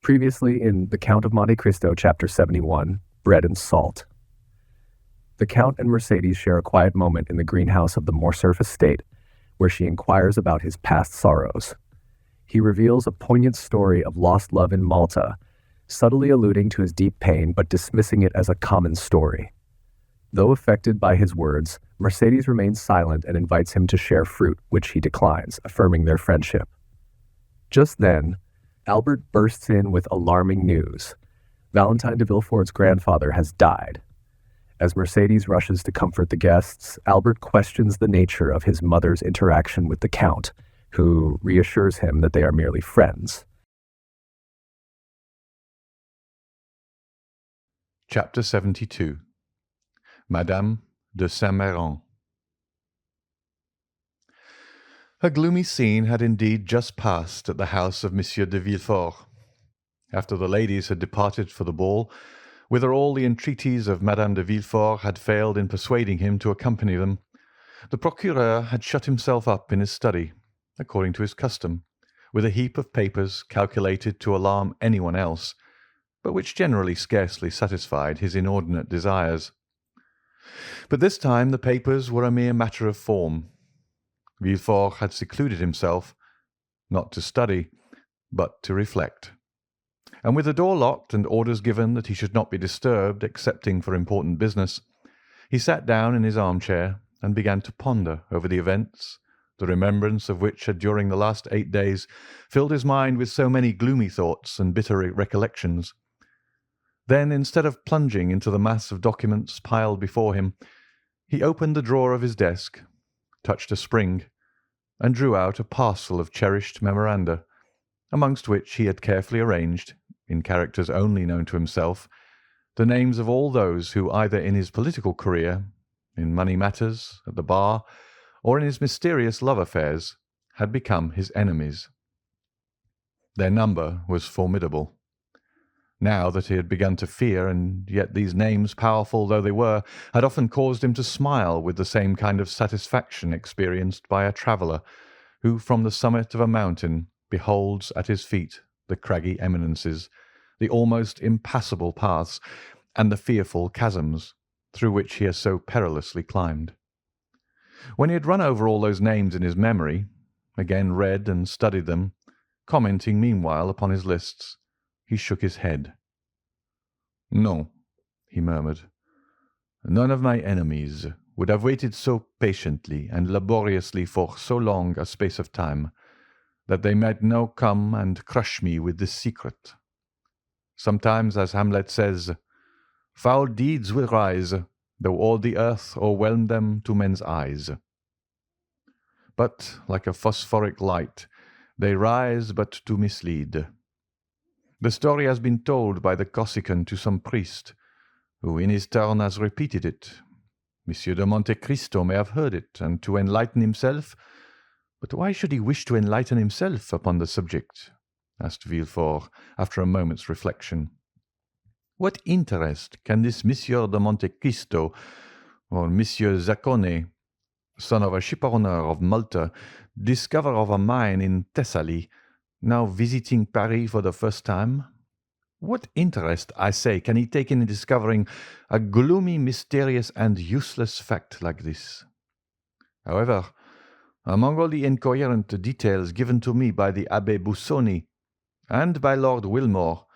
Previously in The Count of Monte Cristo, Chapter 71, Bread and Salt. The Count and Mercedes share a quiet moment in the greenhouse of the Morcerf estate, where she inquires about his past sorrows. He reveals a poignant story of lost love in Malta, subtly alluding to his deep pain but dismissing it as a common story. Though affected by his words, Mercedes remains silent and invites him to share fruit, which he declines, affirming their friendship. Just then, Albert bursts in with alarming news. Valentine de Villefort's grandfather has died. As Mercedes rushes to comfort the guests, Albert questions the nature of his mother's interaction with the Count, who reassures him that they are merely friends. Chapter 72. Madame de Saint-Meran. A gloomy scene had indeed just passed at the house of Monsieur de Villefort. After the ladies had departed for the ball, whither all the entreaties of Madame de Villefort had failed in persuading him to accompany them, the procureur had shut himself up in his study, according to his custom, with a heap of papers calculated to alarm anyone else, but which generally scarcely satisfied his inordinate desires. But this time the papers were a mere matter of form. Villefort had secluded himself, not to study, but to reflect. And with the door locked and orders given that he should not be disturbed excepting for important business, he sat down in his armchair and began to ponder over the events, the remembrance of which had during the last 8 days filled his mind with so many gloomy thoughts and bitter recollections. Then, instead of plunging into the mass of documents piled before him, he opened the drawer of his desk, touched a spring, and drew out a parcel of cherished memoranda, amongst which he had carefully arranged, in characters only known to himself, the names of all those who either in his political career, in money matters, at the bar, or in his mysterious love affairs, had become his enemies. Their number was formidable. Now that he had begun to fear, and yet these names, powerful though they were, had often caused him to smile with the same kind of satisfaction experienced by a traveller who from the summit of a mountain beholds at his feet the craggy eminences, the almost impassable paths, and the fearful chasms through which he has so perilously climbed. When he had run over all those names in his memory, again read and studied them, commenting meanwhile upon his lists, he shook his head. "No," he murmured, "none of my enemies would have waited so patiently and laboriously for so long a space of time, that they might now come and crush me with this secret. Sometimes, as Hamlet says, foul deeds will rise, though all the earth o'erwhelm them to men's eyes. But, like a phosphoric light, they rise but to mislead. The story has been told by the Corsican to some priest, who in his turn has repeated it. Monsieur de Monte Cristo may have heard it, and to enlighten himself— But why should he wish to enlighten himself upon the subject?" asked Villefort, after a moment's reflection. "What interest can this Monsieur de Monte Cristo, or Monsieur Zaccone, son of a shipowner of Malta, discover of a mine in Thessaly, now visiting Paris for the first time? What interest, I say, can he take in discovering a gloomy, mysterious, and useless fact like this? However, among all the incoherent details given to me by the Abbé Busoni, and by Lord Wilmore,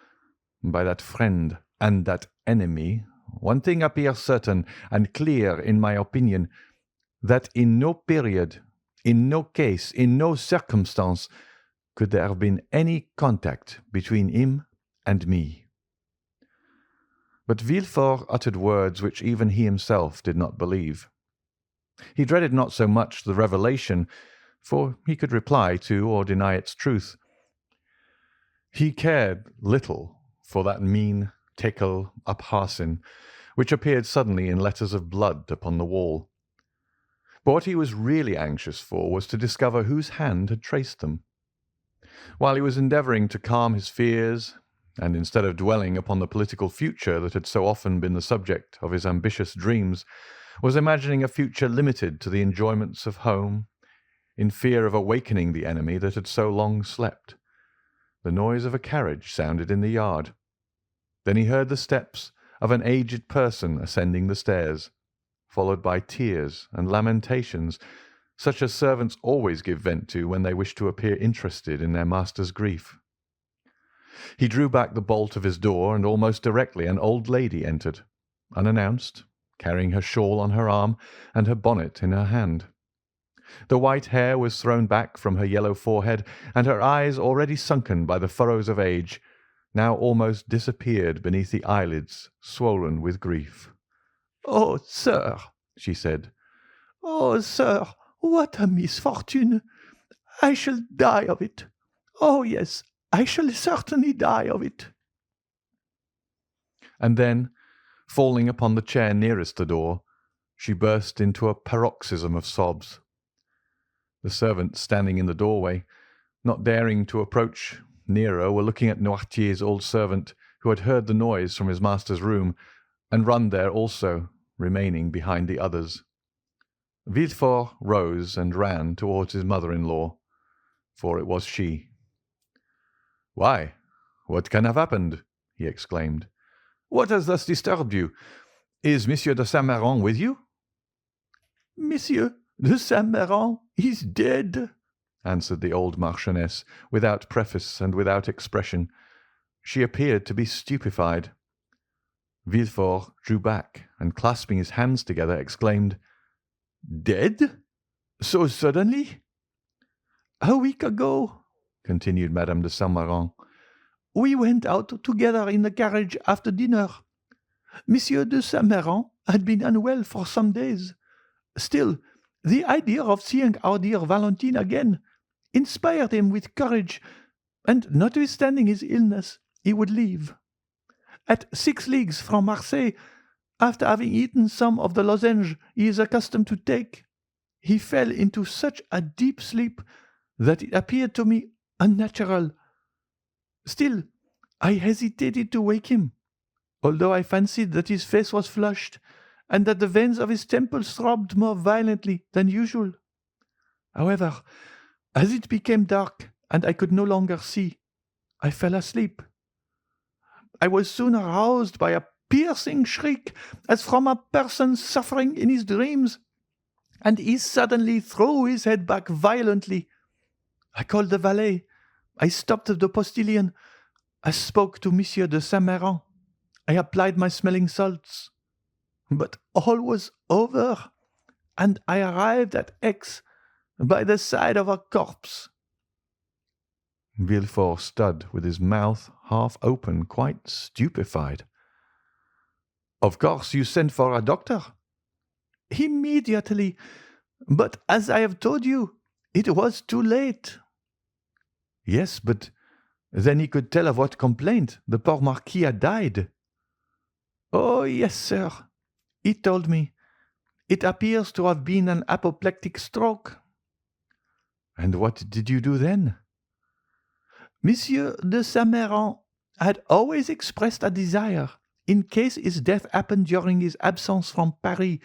by that friend and that enemy, one thing appears certain and clear in my opinion, that in no period, in no case, in no circumstance, could there have been any contact between him and me." But Villefort uttered words which even he himself did not believe. He dreaded not so much the revelation, for he could reply to or deny its truth. He cared little for that mean tekel upharsin, which appeared suddenly in letters of blood upon the wall. But what he was really anxious for was to discover whose hand had traced them. While he was endeavouring to calm his fears, and instead of dwelling upon the political future that had so often been the subject of his ambitious dreams, was imagining a future limited to the enjoyments of home, in fear of awakening the enemy that had so long slept. the noise of a carriage sounded in the yard. Then he heard the steps of an aged person ascending the stairs, followed by tears and lamentations, such as servants always give vent to when they wish to appear interested in their master's grief. He drew back the bolt of his door, and almost directly an old lady entered, unannounced, carrying her shawl on her arm and her bonnet in her hand. The white hair was thrown back from her yellow forehead, and her eyes, already sunken by the furrows of age, now almost disappeared beneath the eyelids swollen with grief. "Oh, sir," she said. "Oh, sir, what a misfortune! I shall die of it. Oh, yes, I shall certainly die of it." And then, falling upon the chair nearest the door, she burst into a paroxysm of sobs. The servants standing in the doorway, not daring to approach nearer, were looking at Noirtier's old servant, who had heard the noise from his master's room, and run there also, remaining behind the others. Villefort rose and ran towards his mother-in-law, for it was she. "Why, what can have happened?" he exclaimed. "What has thus disturbed you? Is Monsieur de Saint-Meran with you?" "Monsieur de Saint-Meran is dead," answered the old Marchioness, without preface and without expression. She appeared to be stupefied. Villefort drew back, and clasping his hands together, exclaimed, "Dead? So suddenly?" "A week ago," continued Madame de Saint-Meran, "we went out together in the carriage after dinner. Monsieur de Saint-Meran had been unwell for some days. Still, the idea of seeing our dear Valentine again inspired him with courage, and notwithstanding his illness, he would leave. At 6 leagues from Marseille, after having eaten some of the lozenge he is accustomed to take, he fell into such a deep sleep that it appeared to me unnatural. Still, I hesitated to wake him, although I fancied that his face was flushed, and that the veins of his temples throbbed more violently than usual. However, as it became dark and I could no longer see, I fell asleep. I was soon aroused by a piercing shriek as from a person suffering in his dreams, and he suddenly threw his head back violently. I called the valet. I stopped the postilion. I spoke to Monsieur de Saint-Meran. I applied my smelling salts. But all was over, and I arrived at Aix by the side of a corpse." Villefort stood with his mouth half open, quite stupefied. "Of course you sent for a doctor?" "Immediately, but as I have told you, it was too late." "Yes, but then he could tell of what complaint the poor Marquis had died." "Oh, yes, sir. He told me. It appears to have been an apoplectic stroke." "And what did you do then?" "Monsieur de Saint-Meran had always expressed a desire, in case his death happened during his absence from Paris,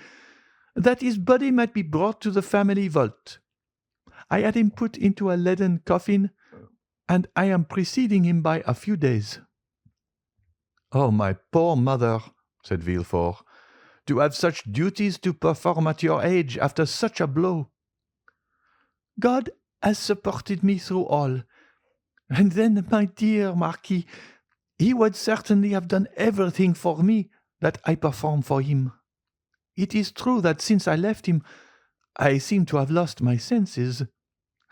that his body might be brought to the family vault. I had him put into a leaden coffin, and I am preceding him by a few days." "Oh, my poor mother," said Villefort, "to have such duties to perform at your age after such a blow." "God has supported me through all. And then, my dear Marquis, he would certainly have done everything for me that I perform for him. It is true that since I left him, I seem to have lost my senses.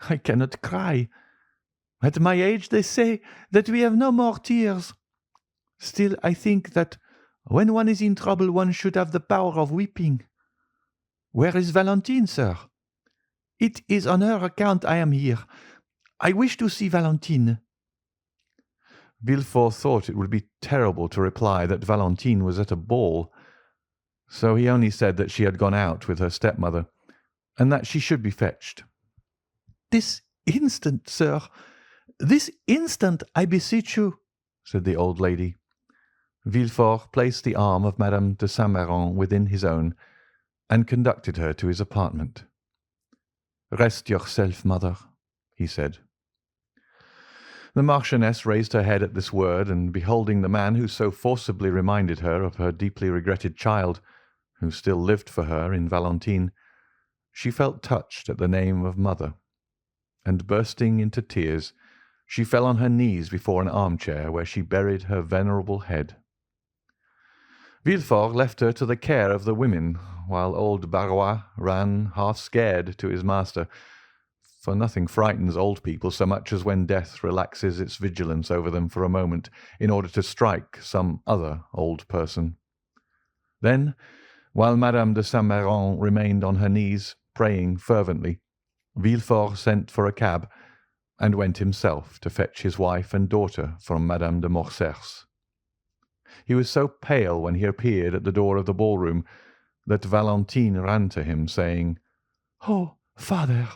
I cannot cry. At my age, they say that we have no more tears. Still, I think that when one is in trouble, one should have the power of weeping. Where is Valentine, sir? It is on her account I am here. I wish to see Valentine." Villefort thought it would be terrible to reply that Valentine was at a ball, so he only said that she had gone out with her stepmother, and that she should be fetched. "This instant, sir, this instant, I beseech you," said the old lady. Villefort placed the arm of Madame de Saint-Meran within his own, and conducted her to his apartment. "Rest yourself, mother," he said. The Marchioness raised her head at this word, and beholding the man who so forcibly reminded her of her deeply regretted child, who still lived for her in Valentine, she felt touched at the name of mother, and bursting into tears, she fell on her knees before an armchair where she buried her venerable head. Villefort left her to the care of the women, while old Barrois ran, half scared, to his master, for nothing frightens old people so much as when death relaxes its vigilance over them for a moment in order to strike some other old person. Then, while Madame de Saint-Meran remained on her knees, praying fervently, Villefort sent for a cab, and went himself to fetch his wife and daughter from Madame de Morcerf's. He was so pale when he appeared at the door of the ballroom that Valentine ran to him, saying, "Oh, father,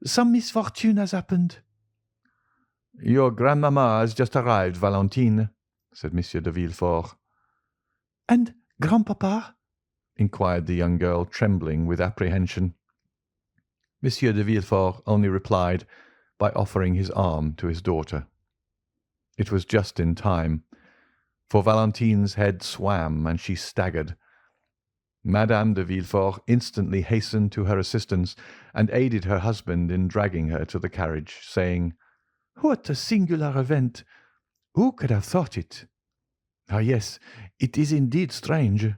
some misfortune has happened." "Your grandmamma has just arrived, Valentine," said Monsieur de Villefort. "And grandpapa?" inquired the young girl, trembling with apprehension. Monsieur de Villefort only replied by offering his arm to his daughter. It was just in time, for Valentine's head swam and she staggered. Madame de Villefort instantly hastened to her assistance and aided her husband in dragging her to the carriage, saying, "What a singular event! Who could have thought it? Ah, yes, it is indeed strange."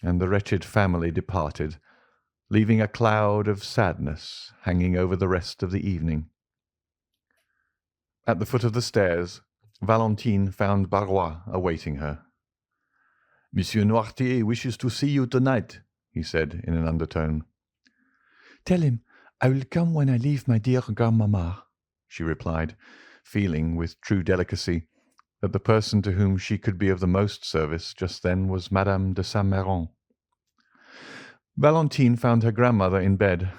And the wretched family departed, leaving a cloud of sadness hanging over the rest of the evening. At the foot of the stairs, Valentine found Barrois awaiting her. "Monsieur Noirtier wishes to see you tonight," he said in an undertone. "Tell him I will come when I leave my dear grandmamma," she replied, feeling with true delicacy that the person to whom she could be of the most service just then was Madame de Saint-Meran. Valentine found her grandmother in bed.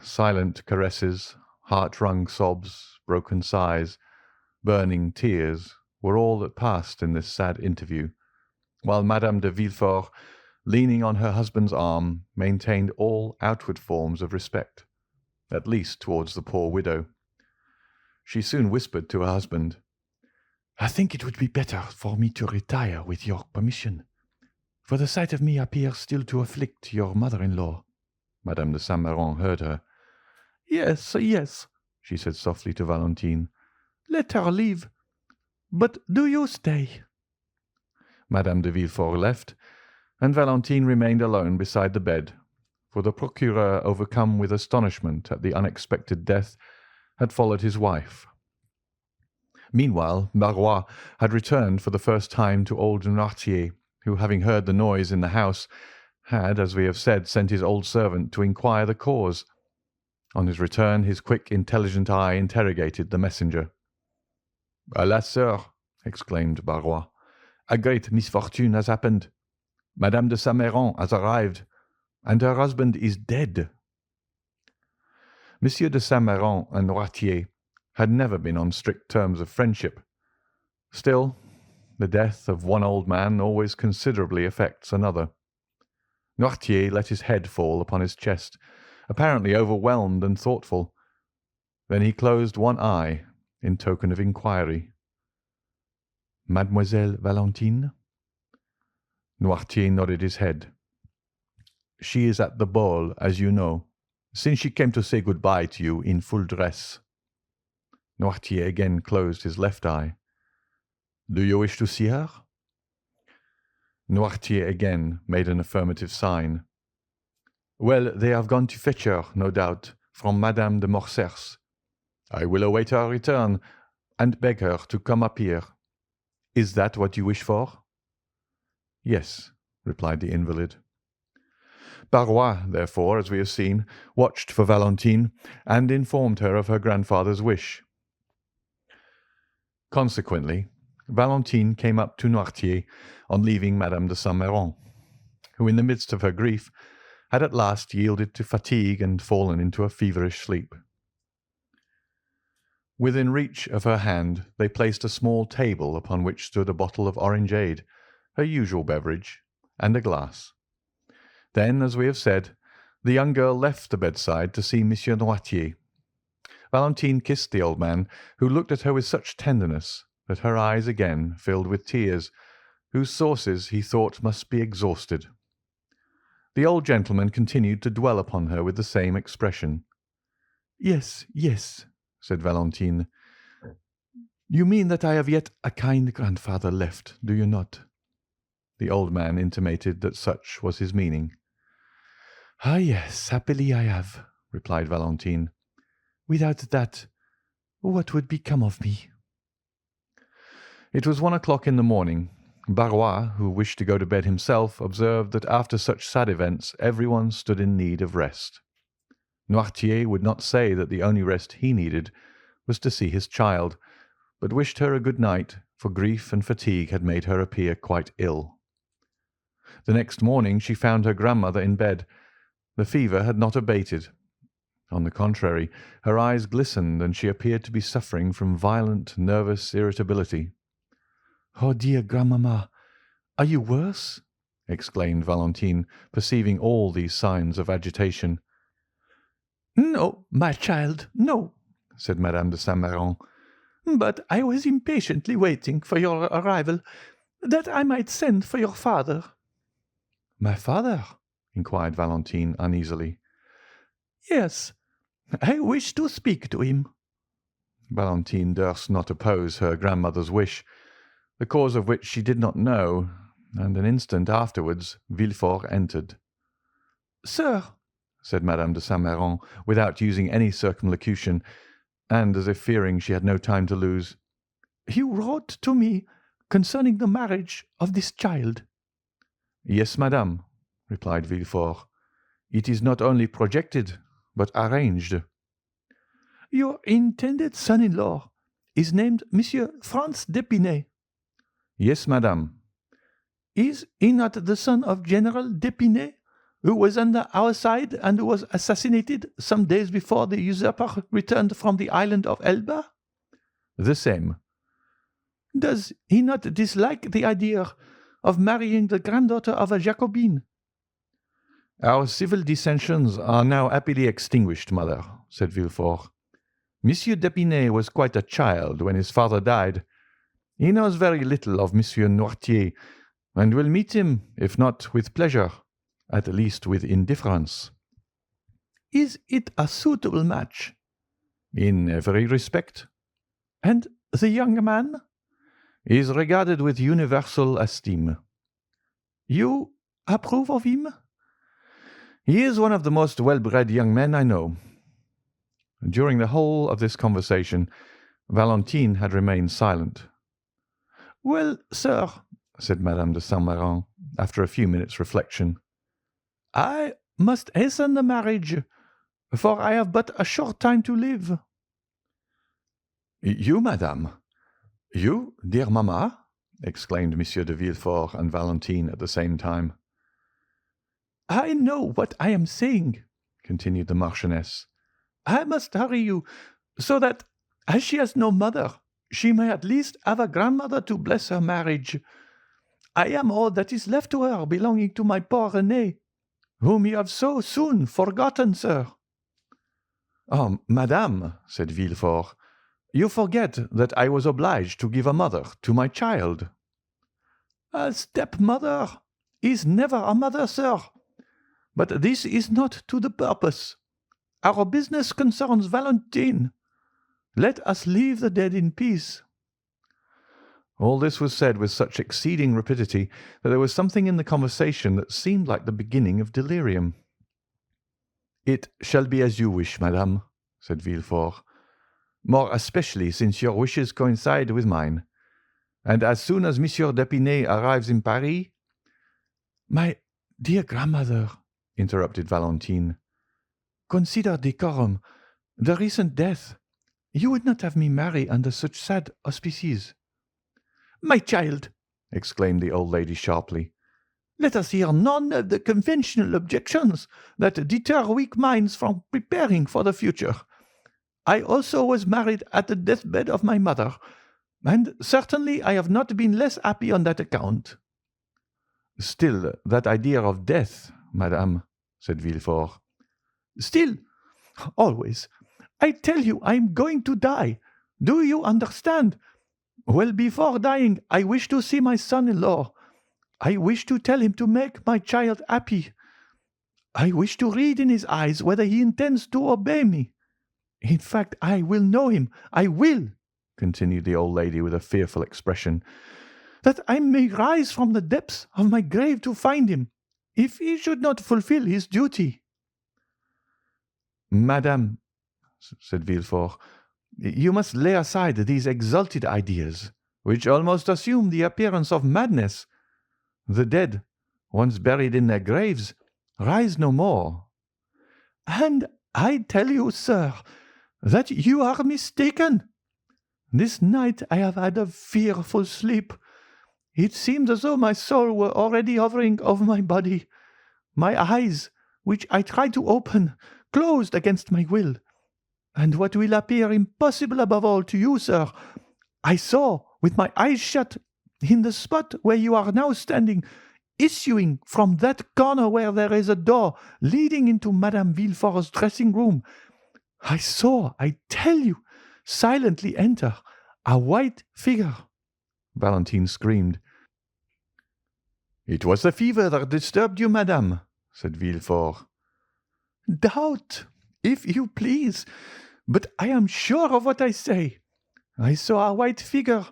Silent caresses, heart-wrung sobs, broken sighs, burning tears were all that passed in this sad interview, while Madame de Villefort, leaning on her husband's arm, maintained all outward forms of respect, at least towards the poor widow. She soon whispered to her husband, "I think it would be better for me to retire with your permission, for the sight of me appears still to afflict your mother-in-law." Madame de Saint-Meran heard her. "Yes, yes," she said softly to Valentine. "Let her leave. But do you stay." Madame de Villefort left, and Valentine remained alone beside the bed, for the procureur, overcome with astonishment at the unexpected death, had followed his wife. Meanwhile, Barrois had returned for the first time to old Noirtier, who, having heard the noise in the house, had, as we have said, sent his old servant to inquire the cause. On his return, his quick, intelligent eye interrogated the messenger. "Alas, sir," exclaimed Barrois, "a great misfortune has happened. Madame de Saint-Meran has arrived, and her husband is dead." Monsieur de Saint-Meran and Noirtier had never been on strict terms of friendship. Still, the death of one old man always considerably affects another. Noirtier let his head fall upon his chest, apparently overwhelmed and thoughtful. Then he closed one eye in token of inquiry. "Mademoiselle Valentine?" Noirtier nodded his head. "She is at the ball, as you know, since she came to say good-bye to you in full dress." Noirtier again closed his left eye. "Do you wish to see her?" Noirtier again made an affirmative sign. "Well, they have gone to fetch her, no doubt, from Madame de Morcerf's. I will await her return, and beg her to come up here. Is that what you wish for?" "Yes," replied the invalid. Barrois, therefore, as we have seen, watched for Valentine, and informed her of her grandfather's wish. Consequently, Valentine came up to Noirtier on leaving Madame de Saint-Meran, who, in the midst of her grief, had at last yielded to fatigue and fallen into a feverish sleep. Within reach of her hand they placed a small table upon which stood a bottle of orangeade, her usual beverage, and a glass. Then, as we have said, the young girl left the bedside to see Monsieur Noirtier. Valentine kissed the old man, who looked at her with such tenderness that her eyes again filled with tears, whose sources he thought must be exhausted. The old gentleman continued to dwell upon her with the same expression. "Yes, yes," said Valentine. "You mean that I have yet a kind grandfather left, do you not?" The old man intimated that such was his meaning. "Ah, yes, happily I have," replied Valentine. "Without that, what would become of me?" It was 1 o'clock in the morning. Barrois, who wished to go to bed himself, observed that after such sad events everyone stood in need of rest. Noirtier would not say that the only rest he needed was to see his child, but wished her a good night, for grief and fatigue had made her appear quite ill. The next morning she found her grandmother in bed. The fever had not abated. On the contrary, her eyes glistened, and she appeared to be suffering from violent nervous irritability. "Oh, dear grandmamma, are you worse?" exclaimed Valentine, perceiving all these signs of agitation. "No, my child, no," said Madame de Saint-Meran. "But I was impatiently waiting for your arrival, that I might send for your father." "My father?" inquired Valentine uneasily. "Yes, I wish to speak to him." Valentine durst not oppose her grandmother's wish, the cause of which she did not know, and an instant afterwards Villefort entered. "Sir," said Madame de Saint-Meran, without using any circumlocution, and as if fearing she had no time to lose, "you wrote to me concerning the marriage of this child." "Yes, madame," replied Villefort. "It is not only projected, but arranged." "Your intended son-in-law is named Monsieur Franz d'Épinay." "Yes, madame." "Is he not the son of General d'Épinay, who was under our side and who was assassinated some days before the usurper returned from the island of Elba?" "The same." "Does he not dislike the idea of marrying the granddaughter of a Jacobin?" "Our civil dissensions are now happily extinguished, mother," said Villefort. "Monsieur d'Épinay was quite a child when his father died. He knows very little of Monsieur Noirtier, and will meet him, if not with pleasure, at least with indifference." "Is it a suitable match?" "In every respect." "And the young man?" "Is regarded with universal esteem." "You approve of him?" "He is one of the most well-bred young men I know." During the whole of this conversation Valentine had remained silent. "Well, sir," said Madame de Saint-Meran, after a few minutes' reflection, "I must hasten the marriage, for I have but a short time to live." "You, madame? You, dear mamma?" exclaimed Monsieur de Villefort and Valentine at the same time. "I know what I am saying," continued the Marchioness. "I must hurry you, so that, as she has no mother, she may at least have a grandmother to bless her marriage. I am all that is left to her belonging to my poor Renée, whom you have so soon forgotten, sir." "Oh, madame," said Villefort, "you forget that I was obliged to give a mother to my child." "A stepmother is never a mother, sir. But this is not to the purpose. Our business concerns Valentine. Let us leave the dead in peace." All this was said with such exceeding rapidity that there was something in the conversation that seemed like the beginning of delirium. "It shall be as you wish, madame," said Villefort, "more especially since your wishes coincide with mine. And as soon as Monsieur d'Épinay arrives in Paris—" "My dear grandmother," interrupted Valentine, "consider decorum, the recent death. You would not have me marry under such sad auspices." "My child," exclaimed the old lady sharply, "let us hear none of the conventional objections that deter weak minds from preparing for the future. I also was married at the deathbed of my mother, and certainly I have not been less happy on that account." "Still, that idea of death, madame," said Villefort. "Still, always, I tell you, I am going to die. Do you understand? Well, before dying, I wish to see my son-in-law. I wish to tell him to make my child happy. I wish to read in his eyes whether he intends to obey me. In fact, I will know him. I will," continued the old lady with a fearful expression, "that I may rise from the depths of my grave to find him, if he should not fulfill his duty." "Madame," said Villefort, "you must lay aside these exalted ideas, which almost assume the appearance of madness. The dead, once buried in their graves, rise no more." "And I tell you, sir, that you are mistaken. This night I have had a fearful sleep. It seemed as though my soul were already hovering over my body. My eyes, which I tried to open, closed against my will. And what will appear impossible above all to you, sir, I saw with my eyes shut, in the spot where you are now standing, issuing from that corner where there is a door leading into Madame Villefort's dressing-room. I saw, I tell you, silently enter a white figure." Valentine screamed. "It was the fever that disturbed you, madame," said Villefort. "Doubt, if you please, but I am sure of what I say. I saw a white figure,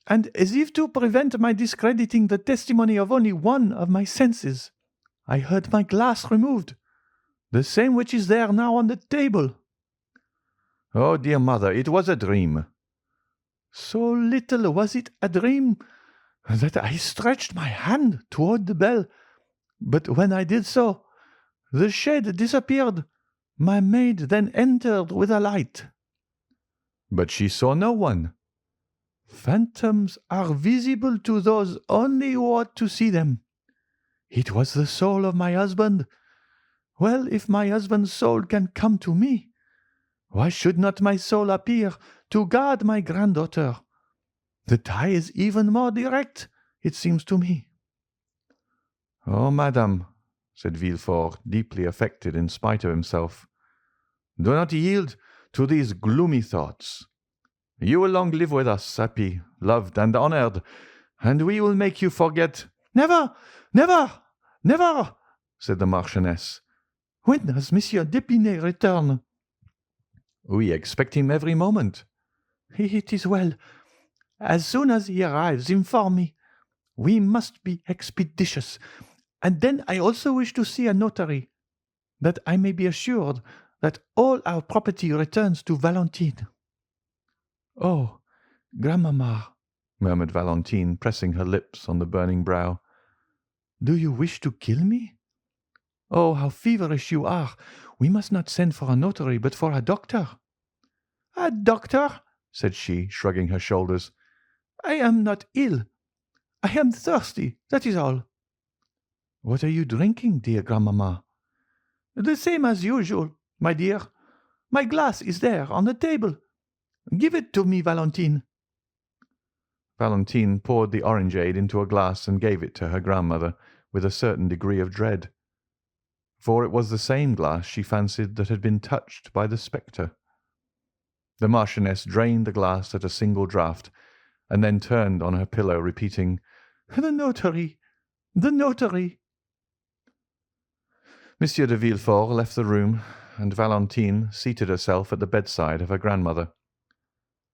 and as if to prevent my discrediting the testimony of only one of my senses, I heard my glass removed, the same which is there now on the table." "Oh, dear mother, it was a dream." "So little was it a dream that I stretched my hand toward the bell, but when I did so, the shade disappeared. My maid then entered with a light." "But she saw no one." "Phantoms are visible to those only who ought to see them. It was the soul of my husband. Well, if my husband's soul can come to me, why should not my soul appear to guard my granddaughter? The tie is even more direct, it seems to me." "Oh, madame," said Villefort, deeply affected in spite of himself, "do not yield to these gloomy thoughts. You will long live with us, happy, loved, and honoured, and we will make you forget—" "Never, never, never," said the Marchioness. "When does Monsieur d'Épinay return?" "We expect him every moment." "It is well. As soon as he arrives, inform me. We must be expeditious. And then I also wish to see a notary, that I may be assured that all our property returns to Valentine." "Oh, grandmamma," murmured Valentine, pressing her lips on the burning brow, "do you wish to kill me? Oh, how feverish you are! We must not send for a notary, but for a doctor." "A doctor?" said she, shrugging her shoulders. "I am not ill. I am thirsty, that is all." "What are you drinking, dear grandmamma?" "The same as usual, my dear. My glass is there on the table. Give it to me, Valentine." Valentine poured the orangeade into a glass and gave it to her grandmother with a certain degree of dread, for it was the same glass she fancied that had been touched by the spectre. The Marchioness drained the glass at a single draught, and then turned on her pillow, repeating, "The notary! The notary!" Monsieur de Villefort left the room, and Valentine seated herself at the bedside of her grandmother.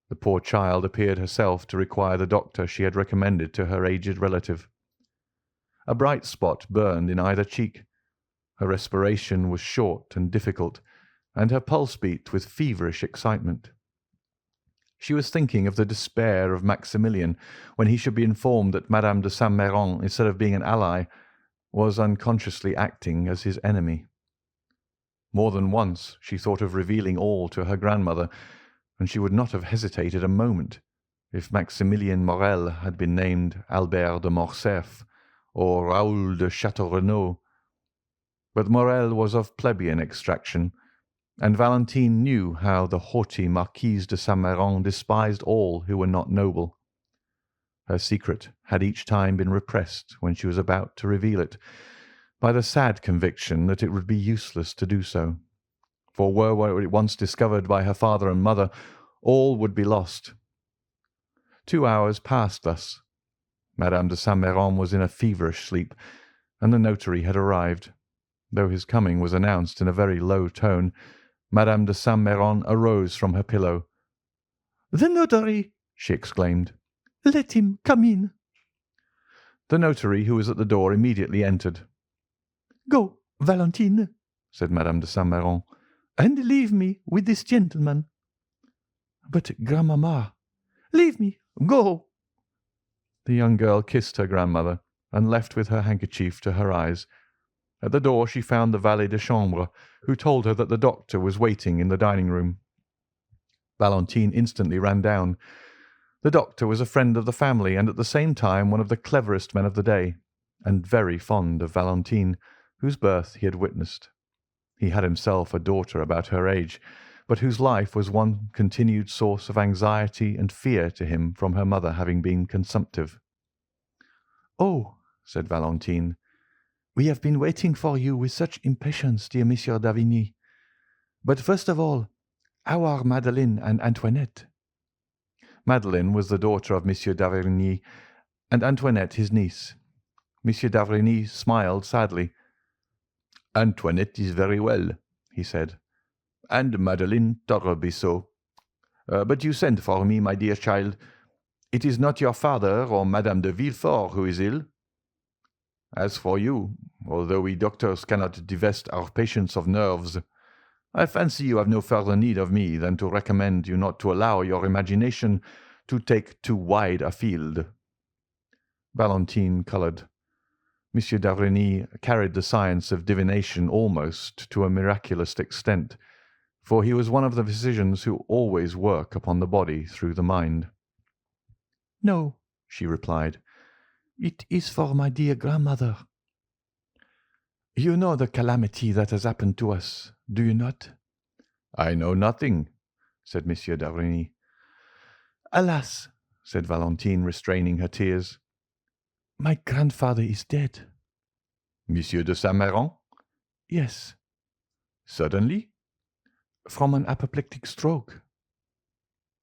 The poor child appeared herself to require the doctor she had recommended to her aged relative. A bright spot burned in either cheek. Her respiration was short and difficult, and her pulse beat with feverish excitement. She was thinking of the despair of Maximilien when he should be informed that Madame de Saint-Meran, instead of being an ally, was unconsciously acting as his enemy. More than once she thought of revealing all to her grandmother, and she would not have hesitated a moment if Maximilien Morrel had been named Albert de Morcerf or Raoul de Châteaurenaud. But Morrel was of plebeian extraction, and Valentine knew how the haughty Marquise de Saint-Méran despised all who were not noble. Her secret had each time been repressed when she was about to reveal it, by the sad conviction that it would be useless to do so. for were it once discovered by her father and mother, all would be lost. 2 hours passed thus. Madame de Saint-Meran was in a feverish sleep, and the notary had arrived. Though his coming was announced in a very low tone, Madame de Saint-Meran arose from her pillow. "The notary!" she exclaimed. "Let him come in." The notary, who was at the door, immediately entered. "Go, Valentine," said Madame de Saint-Meran, "and leave me with this gentleman." "But, grandmamma—" "Leave me. Go." The young girl kissed her grandmother, and left with her handkerchief to her eyes. At the door she found the valet de chambre, who told her that the doctor was waiting in the dining-room. Valentine instantly ran down. The doctor was a friend of the family, and at the same time one of the cleverest men of the day, and very fond of Valentine, whose birth he had witnessed. He had himself a daughter about her age, but whose life was one continued source of anxiety and fear to him from her mother having been consumptive. "Oh," said Valentine, "we have been waiting for you with such impatience, dear Monsieur d'Avrigny. But first of all, how are Madeleine and Antoinette?" Madeleine was the daughter of Monsieur d'Avrigny, and Antoinette his niece. Monsieur d'Avrigny smiled sadly. "Antoinette is very well," he said, "and Madeleine tolerably so. But you sent for me, my dear child. It is not your father or Madame de Villefort who is ill. As for you, although we doctors cannot divest our patients of nerves, I fancy you have no further need of me than to recommend you not to allow your imagination to take too wide a field." Valentine coloured. Monsieur d'Avrigny carried the science of divination almost to a miraculous extent, for he was one of the physicians who always work upon the body through the mind. "No," she replied. "It is for my dear grandmother." "You know the calamity that has happened to us, do you not?" "I know nothing," said Monsieur d'Avrigny. "Alas!" said Valentine, restraining her tears. "My grandfather is dead." "Monsieur de Saint-Méran?" "Yes." "Suddenly?" "From an apoplectic stroke."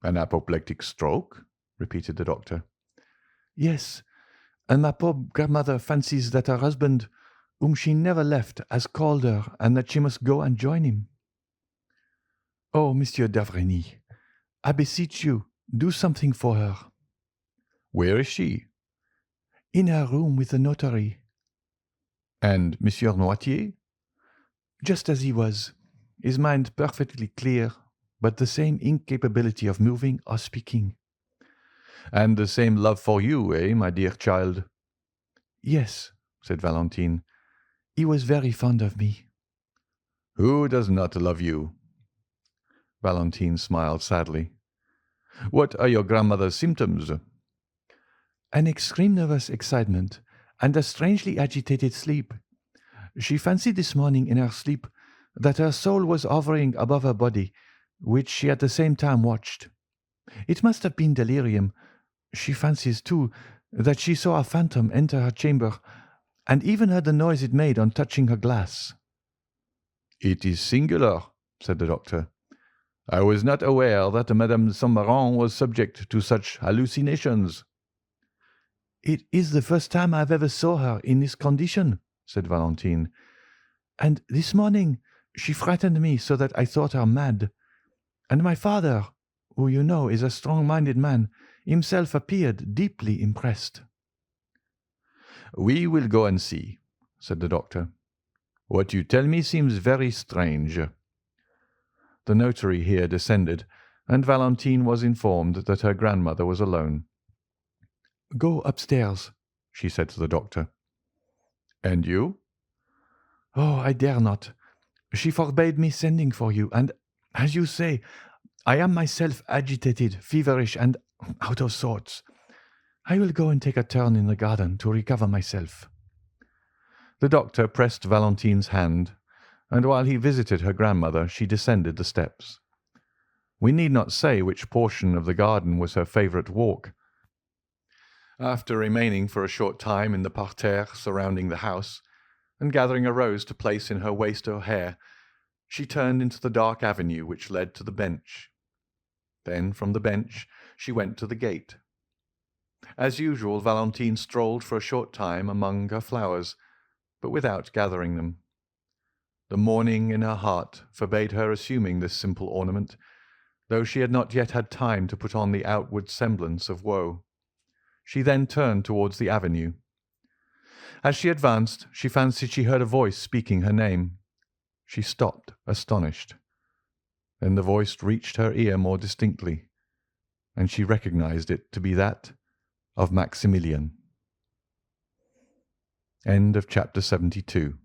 "An apoplectic stroke?" repeated the doctor. "Yes, and my poor grandmother fancies that her husband, whom she never left, has called her, and that she must go and join him." "Oh, Monsieur d'Avrigny, I beseech you, do something for her." "Where is she?" "In her room with the notary." "And Monsieur Noirtier?" "Just as he was, his mind perfectly clear, but the same incapability of moving or speaking." "And the same love for you, eh, my dear child?" "Yes," said Valentine. "He was very fond of me." "Who does not love you?" Valentine smiled sadly. "What are your grandmother's symptoms?" "An extreme nervous excitement and a strangely agitated sleep. She fancied this morning in her sleep that her soul was hovering above her body, which she at the same time watched. It must have been delirium. She fancies, too, that she saw a phantom enter her chamber, and even heard the noise it made on touching her glass." "It is singular," said the doctor. "I was not aware that Madame de Saint-Meran was subject to such hallucinations." "It is the first time I have ever saw her in this condition," said Valentine, "and this morning she frightened me so that I thought her mad. And my father, who you know is a strong-minded man, himself appeared deeply impressed." "We will go and see," said the doctor. "What you tell me seems very strange." The notary here descended, and Valentine was informed that her grandmother was alone. "Go upstairs," she said to the doctor. "And you?" "Oh, I dare not. She forbade me sending for you, and, as you say, I am myself agitated, feverish, and out of sorts. I will go and take a turn in the garden to recover myself." The doctor pressed Valentine's hand, and while he visited her grandmother, she descended the steps. We need not say which portion of the garden was her favourite walk. After remaining for a short time in the parterre surrounding the house, and gathering a rose to place in her waist or hair, She turned into the dark avenue which led to the bench. Then from the bench she went to the gate. As usual, Valentine strolled for a short time among her flowers, but without gathering them. The mourning in her heart forbade her assuming this simple ornament, though she had not yet had time to put on the outward semblance of woe. She then turned towards the avenue. As she advanced, she fancied she heard a voice speaking her name. She stopped, astonished. Then the voice reached her ear more distinctly, and she recognized it to be that of Maximilien. End of chapter 72.